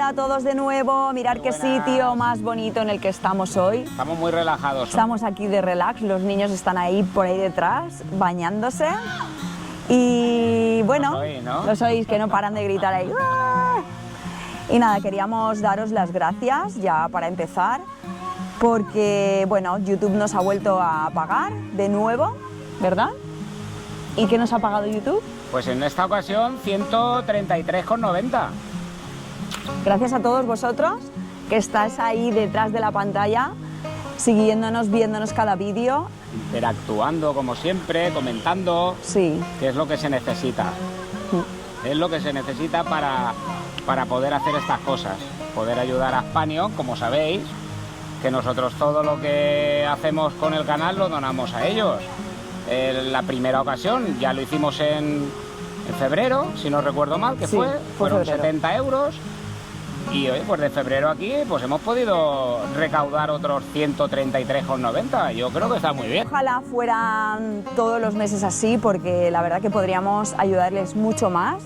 Hola a todos de nuevo, mirar qué sitio más bonito en el que estamos hoy. Estamos muy relajados. Estamos aquí de relax, los niños están ahí por ahí detrás, bañándose. Y bueno, los oís que no paran de gritar ahí. ¡Ah! Y nada, queríamos daros las gracias ya para empezar, porque bueno, YouTube nos ha vuelto a pagar de nuevo, ¿verdad? ¿Y qué nos ha pagado YouTube? Pues en esta ocasión 133,90. Gracias a todos vosotros que estáis ahí detrás de la pantalla, siguiéndonos, viéndonos cada vídeo. Interactuando como siempre, comentando, sí, que es lo que se necesita. Es lo que se necesita para poder hacer estas cosas, poder ayudar a Aspanion, como sabéis, que nosotros todo lo que hacemos con el canal lo donamos a ellos. La primera ocasión ya lo hicimos en febrero, si no recuerdo mal, que fueron febrero. 70 euros. Y hoy, pues de febrero aquí, pues hemos podido recaudar otros 133,90. Yo creo que está muy bien. Ojalá fueran todos los meses así, porque la verdad que podríamos ayudarles mucho más.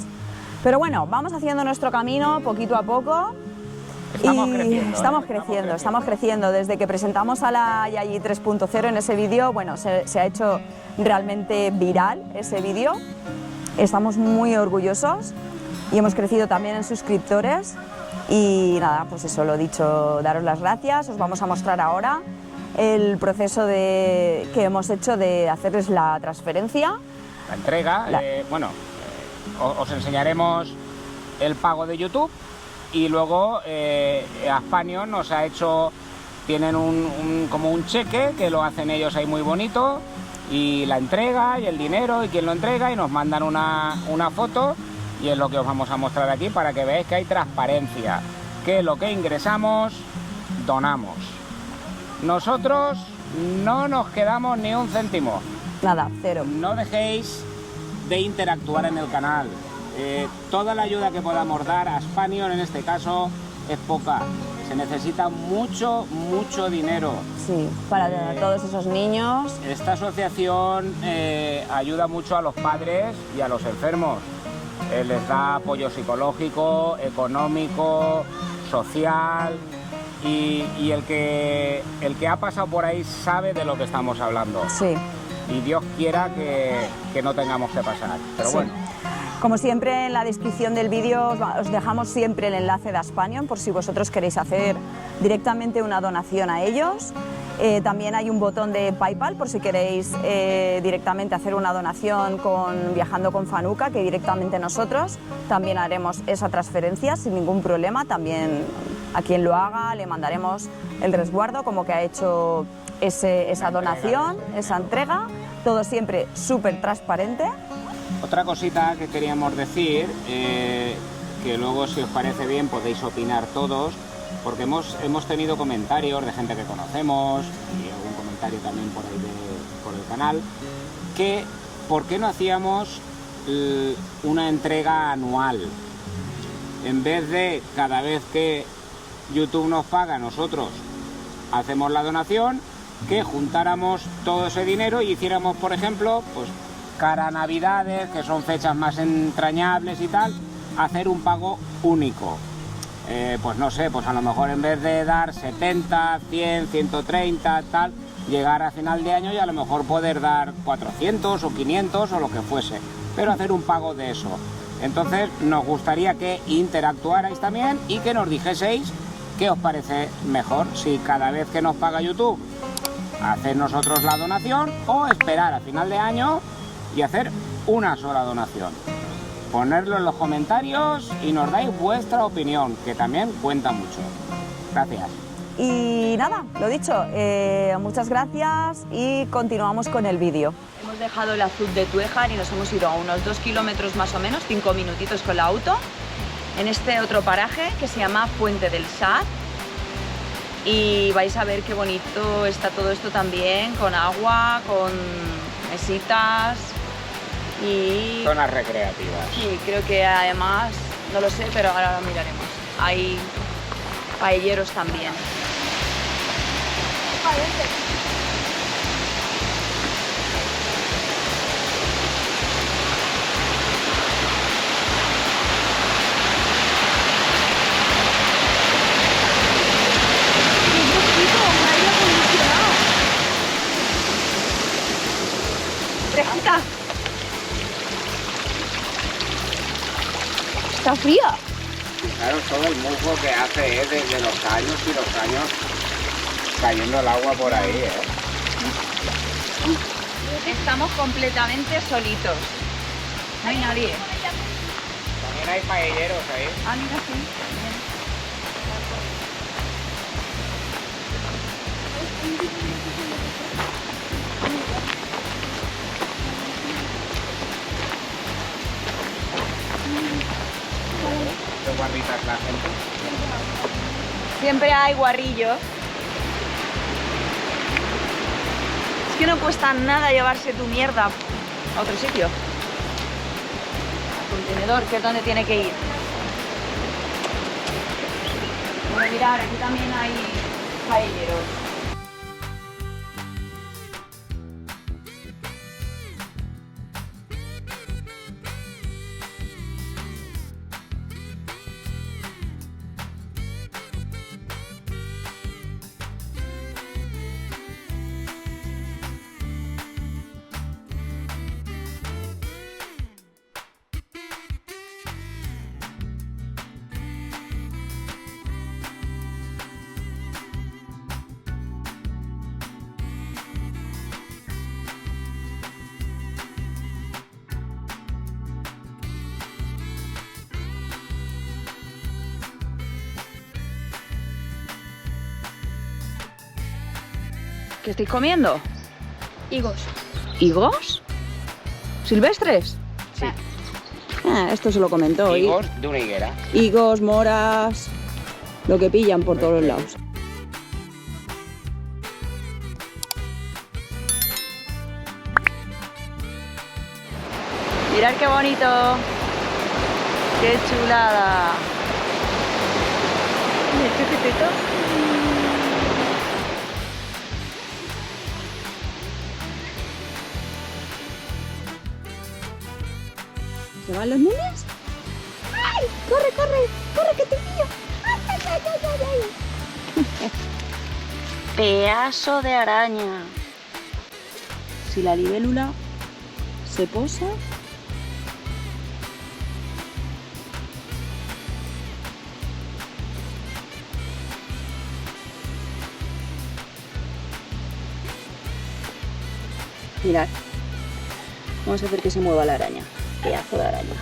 Pero bueno, vamos haciendo nuestro camino poquito a poco. Estamos creciendo. Desde que presentamos a la Yayi 3.0 en ese vídeo, bueno, se ha hecho realmente viral ese vídeo. Estamos muy orgullosos y hemos crecido también en suscriptores. Y nada, pues eso, lo dicho, daros las gracias. Os vamos a mostrar ahora el proceso que hemos hecho de hacerles la transferencia. La entrega, os enseñaremos el pago de YouTube y luego Aspanion nos ha hecho, tienen como un cheque que lo hacen ellos ahí muy bonito, y la entrega y el dinero y quién lo entrega, y nos mandan una foto. Y es lo que os vamos a mostrar aquí para que veáis que hay transparencia, que lo que ingresamos, donamos. Nosotros no nos quedamos ni un céntimo. Nada, cero. No dejéis de interactuar en el canal. Toda la ayuda que podamos dar a Aspanion en este caso es poca. Se necesita mucho dinero. Sí, para todos esos niños. Esta asociación ayuda mucho a los padres y a los enfermos. Les da apoyo psicológico, económico, social, y el que ha pasado por ahí sabe de lo que estamos hablando. Sí. Y Dios quiera que no tengamos que pasar, pero bueno. Como siempre, en la descripción del vídeo os dejamos siempre el enlace de Aspanion por si vosotros queréis hacer directamente una donación a ellos. También hay un botón de PayPal por si queréis directamente hacer una donación viajando con Fanuca, que directamente nosotros también haremos esa transferencia sin ningún problema. También a quien lo haga le mandaremos el resguardo como que ha hecho esa donación, esa entrega, todo siempre súper transparente. Otra cosita que queríamos decir, que luego si os parece bien podéis opinar todos, porque hemos tenido comentarios de gente que conocemos y algún comentario también por ahí por el canal, que ¿por qué no hacíamos una entrega anual? En vez de cada vez que YouTube nos paga, nosotros hacemos la donación, que juntáramos todo ese dinero y hiciéramos, por ejemplo, pues cara a Navidades, que son fechas más entrañables y tal, hacer un pago único. Pues no sé, pues a lo mejor en vez de dar 70, 100, 130, tal, llegar a final de año y a lo mejor poder dar 400 o 500 o lo que fuese, pero hacer un pago de eso. Entonces nos gustaría que interactuarais también y que nos dijeseis qué os parece mejor, si cada vez que nos paga YouTube hacer nosotros la donación o esperar a final de año y hacer una sola donación. Ponerlo en los comentarios y nos dais vuestra opinión, que también cuenta mucho. Gracias. Y nada, lo dicho, muchas gracias y continuamos con el vídeo. Hemos dejado el Azud de Túejar y nos hemos ido a unos 2 kilómetros más o menos, 5 minutitos con el auto, en este otro paraje que se llama Fuente del Sad. Y vais a ver qué bonito está todo esto también, con agua, con mesitas y... zonas recreativas. Sí, creo que además, no lo sé, pero ahora lo miraremos. Hay paelleros también. Está fría. Claro, todo el musgo que hace es desde los años y los años cayendo el agua por ahí, ¿eh? Estamos completamente solitos. No hay nadie. También hay paelleros ahí. Ah, mira, sí. Qué guarritas la gente. Siempre hay guarrillos. Es que no cuesta nada llevarse tu mierda a otro sitio. Al contenedor, que es donde tiene que ir. Bueno, mirad, aquí también hay paelleros. ¿Qué estáis comiendo? Higos. ¿Higos? ¿Silvestres? Sí. Esto se lo comentó. Higos de una higuera. Higos, moras, lo que pillan por todos los lados. Mirad qué bonito. Qué chulada. Mira, qué petito. ¿Se van los niños? ¡Ay! ¡Corre, corre! ¡Corre que te pillo! ¡Ay, ay, ay, ay, ay! Pedazo de araña. Si la libélula se posa... Mirad. Vamos a hacer que se mueva la araña. Pedazo de araña.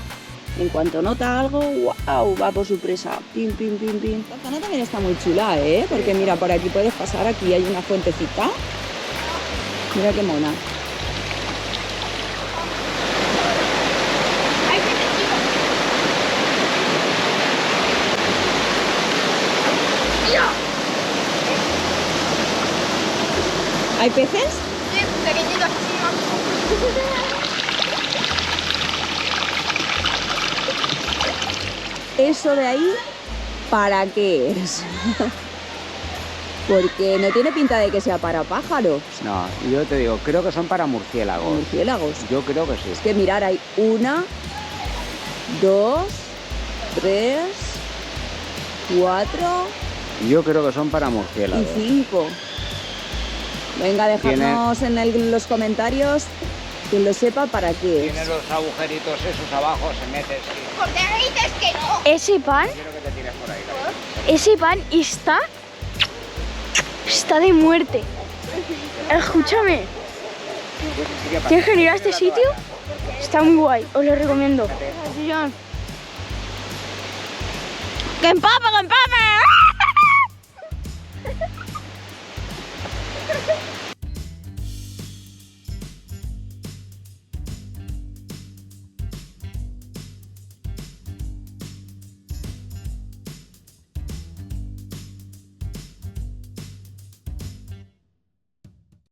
En cuanto nota algo, ¡wow! Va por su presa. Pim, pim, pim, pim. Esta zona también está muy chula, ¿eh? Porque mira, por aquí puedes pasar. Aquí hay una fuentecita. Mira qué mona. Hay pececitos. ¡Mira! ¿Hay peces? Sí, pequeñitos así. Eso de ahí, ¿para qué es? Porque no tiene pinta de que sea para pájaros. No, yo te digo, creo que son para murciélagos. Murciélagos. Yo creo que sí. Es que mirar, hay 1, 2, 3, 4 Yo creo que son para y murciélagos. 5. Venga, dejadnos en los comentarios quien lo sepa para qué Tiene es. los agujeritos esos abajo, se mete. Sí. ¿Por qué me dices que no? Ese pan, Quiero que te tires por ahí. ese pan está de muerte. Escúchame, ¿tienes que venir a este sitio? Está muy guay, os lo recomiendo. ¡Que empapa, que empapa!